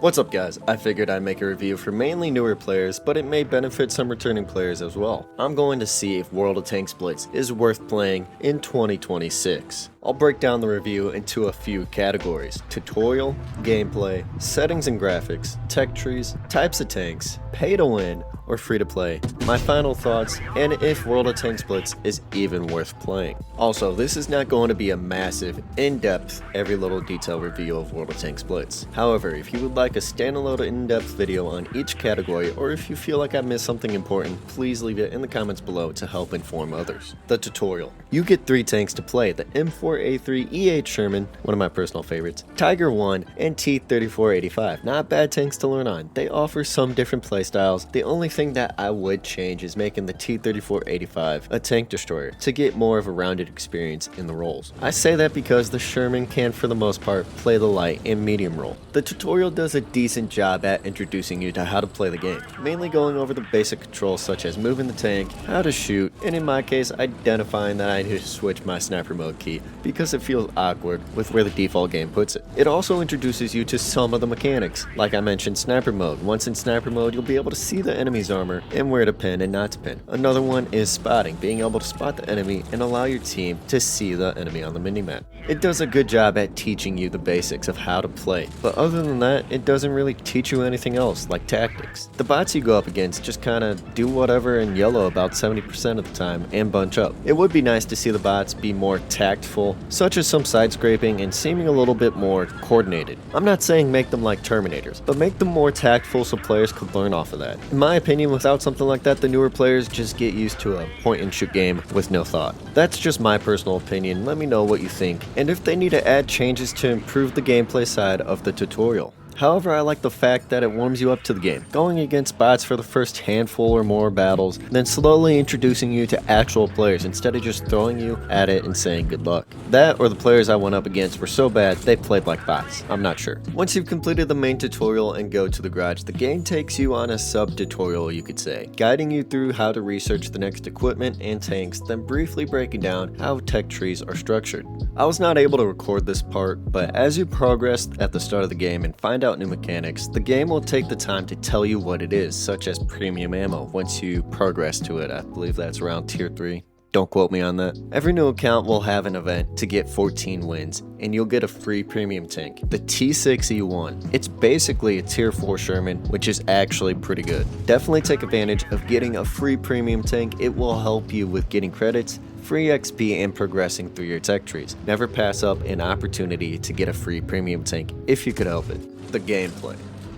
What's up guys, I figured I'd make a review for mainly newer players, but it may benefit some returning players as well. I'm going to see if World of Tanks Blitz is worth playing in 2026. I'll break down the review into a few categories: tutorial, gameplay, settings and graphics, tech trees, types of tanks, pay to win, or free to play, my final thoughts, and if World of Tanks Blitz is even worth playing. Also, this is not going to be a massive, in-depth, every little detail review of World of Tanks Blitz. However, if you would like a standalone in-depth video on each category, or if you feel like I missed something important, please leave it in the comments below to help inform others. The tutorial. You get 3 tanks to play: the M4A3 E8 Sherman, one of my personal favorites, Tiger 1, and T3485. Not bad tanks to learn on. They offer some different playstyles. The only thing that I would change is making the T3485 a tank destroyer to get more of a rounded experience in the roles. I say that because the Sherman can for the most part play the light and medium role. The tutorial does a decent job at introducing you to how to play the game, mainly going over the basic controls such as moving the tank, how to shoot, and in my case identifying that I need to switch my sniper mode key because it feels awkward with where the default game puts it. It also introduces you to some of the mechanics, like I mentioned sniper mode. Once in sniper mode, you'll be able to see the enemy's armor and where to pin and not to pin. Another one is spotting, being able to spot the enemy and allow your team to see the enemy on the minimap. It does a good job at teaching you the basics of how to play, but other than that, it doesn't really teach you anything else like tactics. The bots you go up against just kinda do whatever in yellow about 70% of the time and bunch up. It would be nice to see the bots be more tactful, such as some side scraping and seeming a little bit more coordinated. I'm not saying make them like Terminators, but make them more tactful so players could learn off of that. In my opinion, without something like that, the newer players just get used to a point and shoot game with no thought. That's just my personal opinion. Let me know what you think, and if they need to add changes to improve the gameplay side of the tutorial. However, I like the fact that it warms you up to the game, going against bots for the first handful or more battles, then slowly introducing you to actual players instead of just throwing you at it and saying good luck. That or the players I went up against were so bad they played like bots, I'm not sure. Once you've completed the main tutorial and go to the garage, the game takes you on a sub-tutorial, you could say, guiding you through how to research the next equipment and tanks, then briefly breaking down how tech trees are structured. I was not able to record this part, but as you progress at the start of the game and find out new mechanics, the game will take the time to tell you what it is, such as premium ammo once you progress to it. I believe that's around tier 3. Don't quote me on that. Every new account will have an event to get 14 wins, and you'll get a free premium tank, the T6E1. It's basically a tier 4 Sherman, which is actually pretty good. Definitely take advantage of getting a free premium tank. It will help you with getting credits, free XP, and progressing through your tech trees. Never pass up an opportunity to get a free premium tank if you could help it. The gameplay.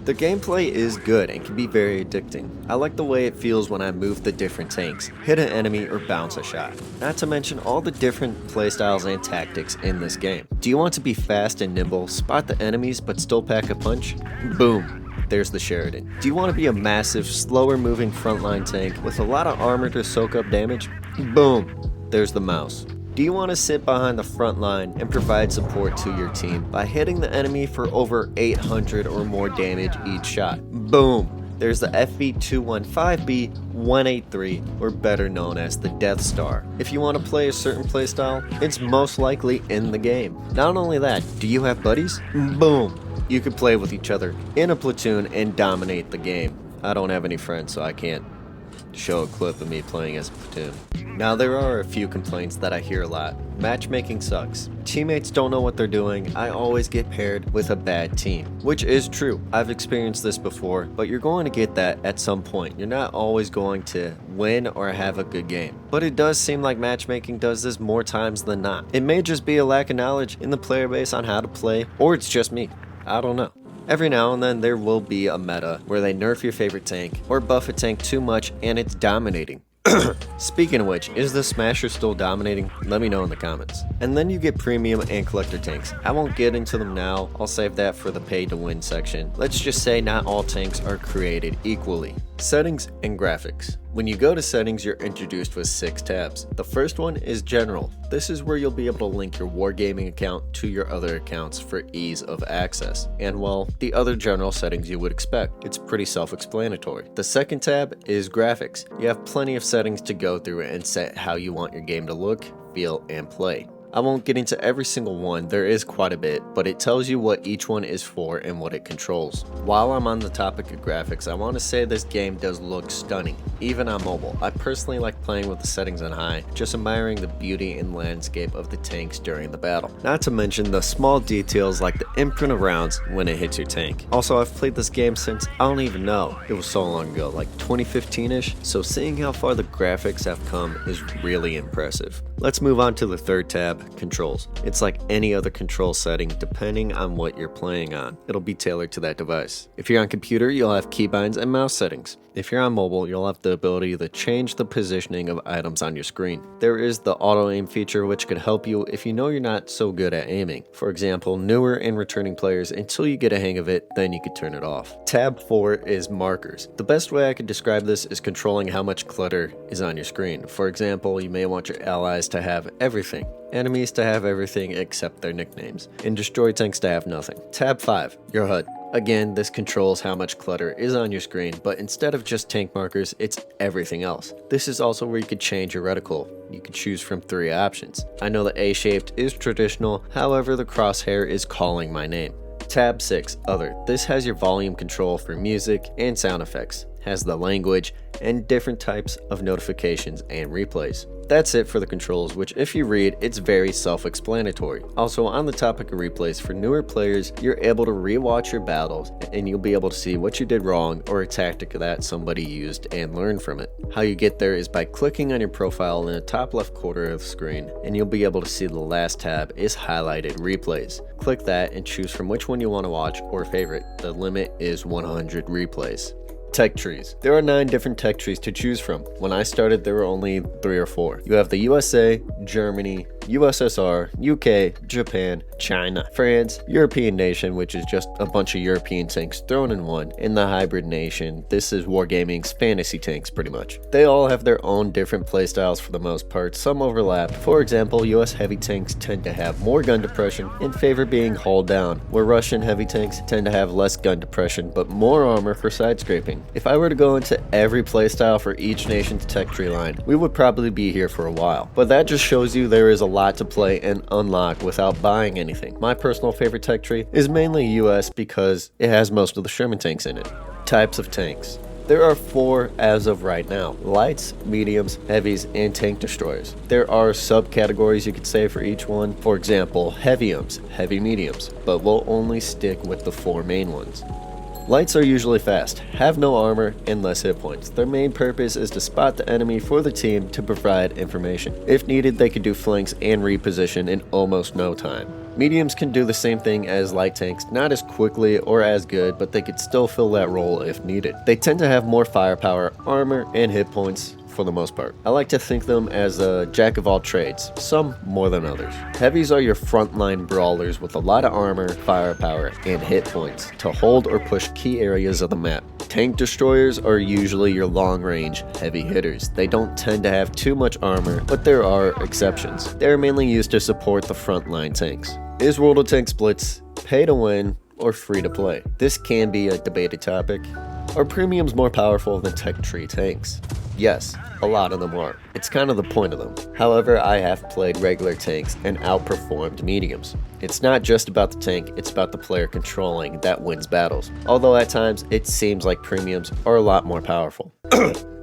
The gameplay is good and can be very addicting. I like the way it feels when I move the different tanks, hit an enemy, or bounce a shot. Not to mention all the different playstyles and tactics in this game. Do you want to be fast and nimble, spot the enemies but still pack a punch? Boom! There's the Sheridan. Do you want to be a massive, slower moving frontline tank with a lot of armor to soak up damage? Boom! There's the Mouse. Do you want to sit behind the front line and provide support to your team by hitting the enemy for over 800 or more damage each shot? Boom! There's the FV215B 183, or better known as the Death Star. If you want to play a certain playstyle, it's most likely in the game. Not only that, do you have buddies? Boom! You could play with each other in a platoon and dominate the game. I don't have any friends, so I can't show a clip of me playing as a platoon. Now there are a few complaints that I hear a lot. Matchmaking sucks. Teammates don't know what they're doing. I always get paired with a bad team, which is true. I've experienced this before, but you're going to get that at some point. You're not always going to win or have a good game. But it does seem like matchmaking does this more times than not. It may just be a lack of knowledge in the player base on how to play, or it's just me. I don't know. Every now and then there will be a meta where they nerf your favorite tank or buff a tank too much and it's dominating. Speaking of which, is the Smasher still dominating? Let me know in the comments. And then you get premium and collector tanks. I won't get into them now, I'll save that for the pay to win section. Let's just say not all tanks are created equally. Settings and graphics. When you go to settings, you're introduced with 6 tabs. The first one is general. This is where you'll be able to link your wargaming account to your other accounts for ease of access. And well, the other general settings you would expect. It's pretty self-explanatory. The second tab is graphics. You have plenty of settings to go through and set how you want your game to look, feel, and play. I won't get into every single one, there is quite a bit, but it tells you what each one is for and what it controls. While I'm on the topic of graphics, I want to say this game does look stunning, even on mobile. I personally like playing with the settings on high, just admiring the beauty and landscape of the tanks during the battle. Not to mention the small details like the imprint of rounds when it hits your tank. Also, I've played this game since I don't even know, it was so long ago, like 2015ish, so seeing how far the graphics have come is really impressive. Let's move on to the third tab, controls. It's like any other control setting depending on what you're playing on. It'll be tailored to that device. If you're on computer, you'll have keybinds and mouse settings. If you're on mobile, you'll have the ability to change the positioning of items on your screen. There is the auto aim feature which could help you if you know you're not so good at aiming. For example, newer and returning players, until you get a hang of it, then you could turn it off. Tab 4 is markers. The best way I could describe this is controlling how much clutter is on your screen. For example, you may want your allies to have everything, enemies to have everything except their nicknames, and destroy tanks to have nothing. Tab 5, your HUD. Again, this controls how much clutter is on your screen, but instead of just tank markers, it's everything else. This is also where you could change your reticle. You could choose from 3 options. I know the A-shaped is traditional, however the crosshair is calling my name. Tab 6, other. This has your volume control for music and sound effects, has the language, and different types of notifications and replays. That's it for the controls, which if you read, it's very self-explanatory. Also, on the topic of replays, for newer players, you're able to rewatch your battles and you'll be able to see what you did wrong or a tactic that somebody used and learn from it. How you get there is by clicking on your profile in the top left corner of the screen, and you'll be able to see the last tab is highlighted replays. Click that and choose from which one you want to watch or favorite. The limit is 100 replays. Tech trees. There are 9 different tech trees to choose from. When I started, there were only 3 or 4. You have the USA, Germany, USSR, UK, Japan, China, France, European nation, which is just a bunch of European tanks thrown in one, and the hybrid nation. This is Wargaming's fantasy tanks pretty much. They all have their own different playstyles for the most part, some overlap. For example, US heavy tanks tend to have more gun depression and favor being hauled down, where Russian heavy tanks tend to have less gun depression but more armor for side scraping. If I were to go into every playstyle for each nation's tech tree line, we would probably be here for a while. But that just shows you there is a lot to play and unlock without buying anything. My personal favorite tech tree is mainly US because it has most of the Sherman tanks in it. Types of tanks. There are 4 as of right now: lights, mediums, heavies, and tank destroyers. There are subcategories you could say for each one. For example, heavyums, heavy mediums, but we'll only stick with the 4 main ones. Lights are usually fast, have no armor, and less hit points. Their main purpose is to spot the enemy for the team to provide information. If needed, they can do flanks and reposition in almost no time. Mediums can do the same thing as light tanks, not as quickly or as good, but they could still fill that role if needed. They tend to have more firepower, armor, and hit points for the most part. I like to think them as a jack of all trades, some more than others. Heavies are your frontline brawlers with a lot of armor, firepower, and hit points to hold or push key areas of the map. Tank destroyers are usually your long-range heavy hitters. They don't tend to have too much armor, but there are exceptions. They are mainly used to support the frontline tanks. Is World of Tanks Blitz pay to win or free to play? This can be a debated topic. Are premiums more powerful than tech tree tanks? Yes, a lot of them are. It's kind of the point of them. However, I have played regular tanks and outperformed mediums. It's not just about the tank, it's about the player controlling that wins battles. Although at times, it seems like premiums are a lot more powerful.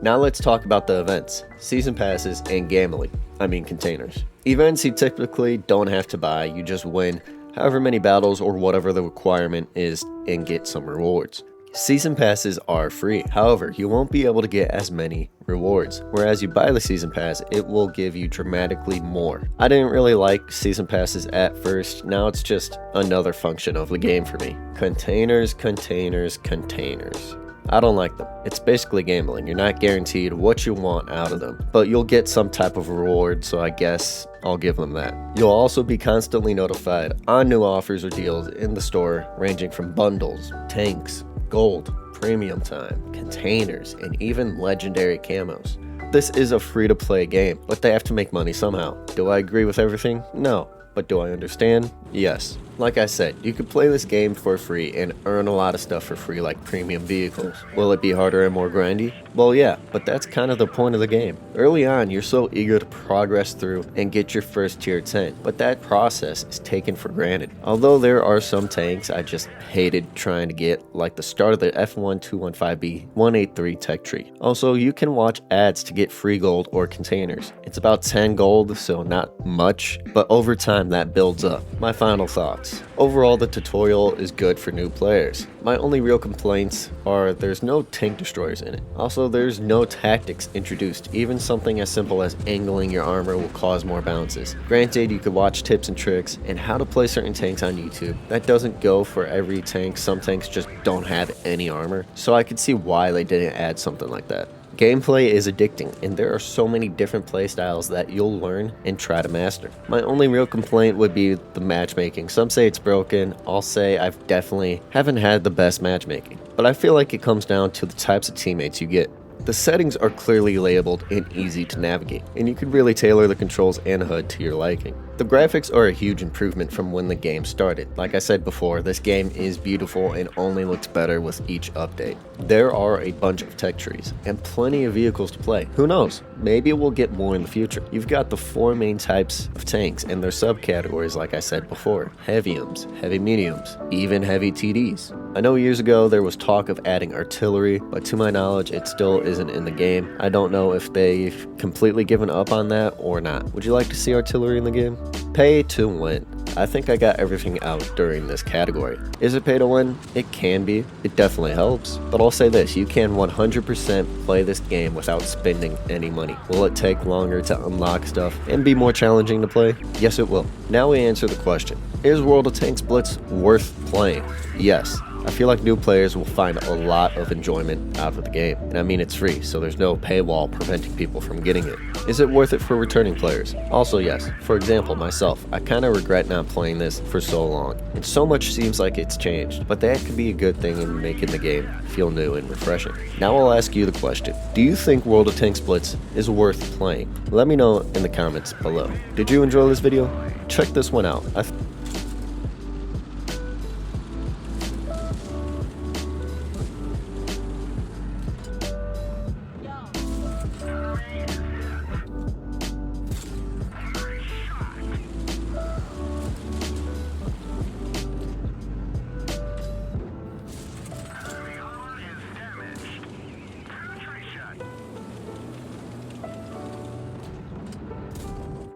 Now let's talk about the events, season passes, and gambling. I mean containers. Events you typically don't have to buy, you just win however many battles or whatever the requirement is and get some rewards. Season passes are free, however, you won't be able to get as many rewards, whereas you buy the season pass, it will give you dramatically more. I didn't really like season passes at first, now it's just another function of the game for me. Containers, containers, containers. I don't like them. It's basically gambling. You're not guaranteed what you want out of them, but you'll get some type of reward, so I guess I'll give them that. You'll also be constantly notified on new offers or deals in the store, ranging from bundles, tanks, gold, premium time, containers, and even legendary camos. This is a free-to-play game, but they have to make money somehow. Do I agree with everything? No. But do I understand? Yes. Like I said, you could play this game for free and earn a lot of stuff for free like premium vehicles. Will it be harder and more grindy? Well yeah, but that's kind of the point of the game. Early on, you're so eager to progress through and get your first tier 10, but that process is taken for granted. Although there are some tanks I just hated trying to get, like the start of the F1215B 183 tech tree. Also, you can watch ads to get free gold or containers. It's about 10 gold, so not much, but over time that builds up. My final thoughts. Overall, the tutorial is good for new players. My only real complaints are there's no tank destroyers in it. Also, there's no tactics introduced. Even something as simple as angling your armor will cause more bounces. Granted, you could watch tips and tricks and how to play certain tanks on YouTube. That doesn't go for every tank. Some tanks just don't have any armor, so I could see why they didn't add something like that. Gameplay is addicting, and there are so many different playstyles that you'll learn and try to master. My only real complaint would be the matchmaking. Some say it's broken, I'll say I've definitely haven't had the best matchmaking, but I feel like it comes down to the types of teammates you get. The settings are clearly labeled and easy to navigate, and you can really tailor the controls and HUD to your liking. The graphics are a huge improvement from when the game started. Like I said before, this game is beautiful and only looks better with each update. There are a bunch of tech trees and plenty of vehicles to play. Who knows? Maybe we'll get more in the future. You've got the 4 main types of tanks and their subcategories like I said before. Heaviums, heavy mediums, even heavy TDs. I know years ago there was talk of adding artillery, but to my knowledge it still isn't in the game. I don't know if they've completely given up on that or not. Would you like to see artillery in the game? Pay to win. I think I got everything out during this category. Is it pay to win? It can be. It definitely helps. But I'll say this, you can 100% play this game without spending any money. Will it take longer to unlock stuff and be more challenging to play? Yes, it will. Now we answer the question. Is World of Tanks Blitz worth playing? Yes. I feel like new players will find a lot of enjoyment out of the game. And I mean, it's free, so there's no paywall preventing people from getting it. Is it worth it for returning players? Also yes. For example, myself, I kind of regret not playing this for so long. And so much seems like it's changed, but that could be a good thing in making the game feel new and refreshing. Now I'll ask you the question. Do you think World of Tanks Blitz is worth playing? Let me know in the comments below. Did you enjoy this video? Check this one out.